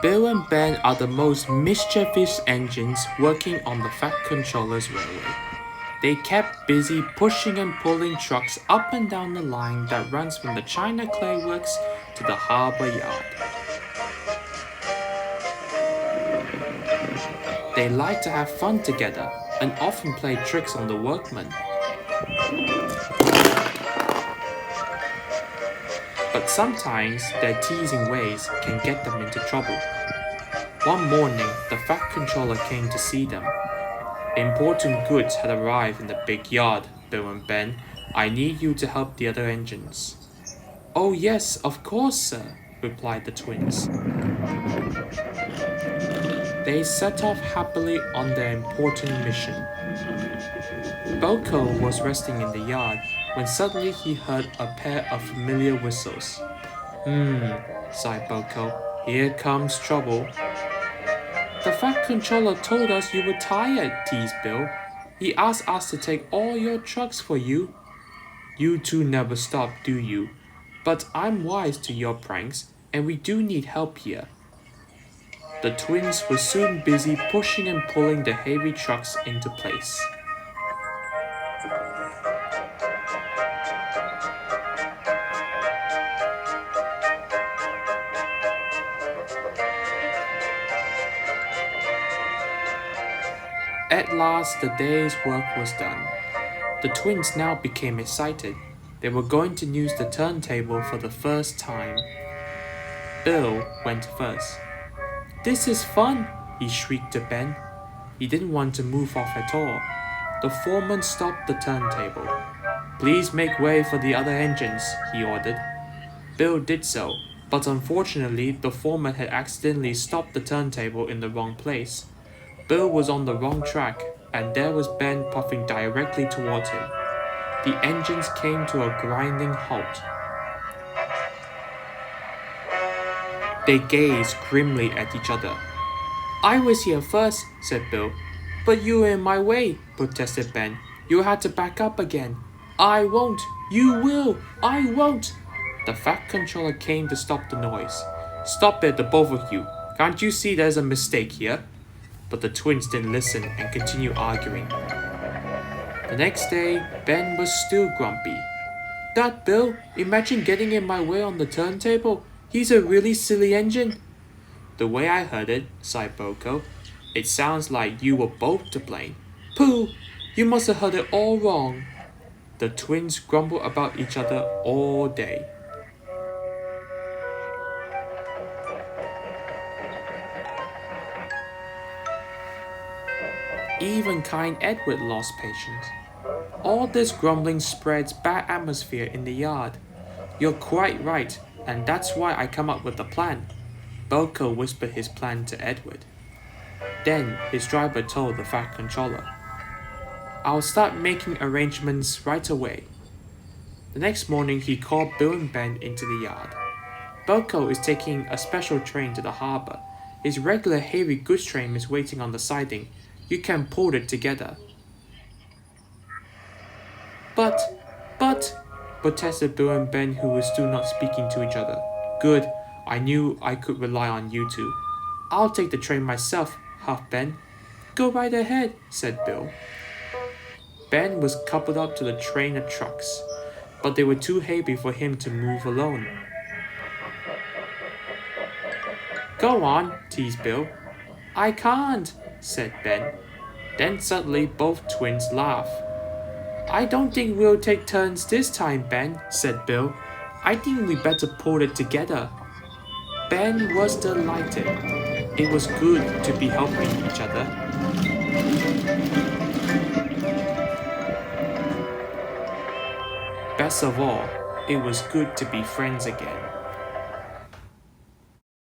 Bill and Ben are the most mischievous engines working on the Fat Controller's railway. They kept busy pushing and pulling trucks up and down the line that runs from the China Clay Works to the harbour yard. They like to have fun together and often play tricks on the workmen. But sometimes their teasing ways can get them into trouble. One morning, the Fat Controller came to see them. Important goods had arrived in the big yard, Bill and Ben. I need you to help the other engines. Oh yes, of course, sir, replied the twins. They set off happily on their important mission. Boko was resting in the yard when suddenly he heard a pair of familiar whistles. Sighed Boko. Here comes trouble. The Fat Controller told us you were tired, teased Bill. He asked us to take all your trucks for you. You two never stop, do you? But I'm wise to your pranks, and we do need help here. The twins were soon busy pushing and pulling the heavy trucks into place. At last, the day's work was done. The twins now became excited. They were going to use the turntable for the first time. Bill went first. This is fun, he shrieked to Ben. He didn't want to move off at all. The foreman stopped the turntable. Please make way for the other engines, he ordered. Bill did so, but unfortunately the foreman had accidentally stopped the turntable in the wrong place. Bill was on the wrong track, and there was Ben puffing directly towards him. The engines came to a grinding halt. They gazed grimly at each other. I was here first, said Bill. But you were in my way, protested Ben. You had to back up again. I won't. You will. I won't. The Fat Controller came to stop the noise. Stop it, the both of you. Can't you see there's a mistake here? But the twins didn't listen and continued arguing. The next day, Ben was still grumpy. That Bill, imagine getting in my way on the turntable. He's a really silly engine. The way I heard it, sighed Boko, it sounds like you were both to blame. Pooh! You must have heard it all wrong. The twins grumbled about each other all day. Even kind Edward lost patience. All this grumbling spreads bad atmosphere in the yard. You're quite right, and that's why I come up with a plan. Boko whispered his plan to Edward. Then his driver told the Fat Controller, I'll start making arrangements right away. The next morning he called Bill and Ben into the yard. Boko is taking a special train to the harbour. His regular heavy goods train is waiting on the siding. You can pull it together. But, protested Bill and Ben, who were still not speaking to each other. Good, I knew I could rely on you two. I'll take the train myself, huffed Ben. Go right ahead, said Bill. Ben was coupled up to the train of trucks, but they were too heavy for him to move alone. Go on, teased Bill. I can't, said Ben. Then suddenly both twins laughed. I don't think we'll take turns this time, Ben, said Bill. I think we better pull it together. Ben was delighted. It was good to be helping each other. Best of all, it was good to be friends again.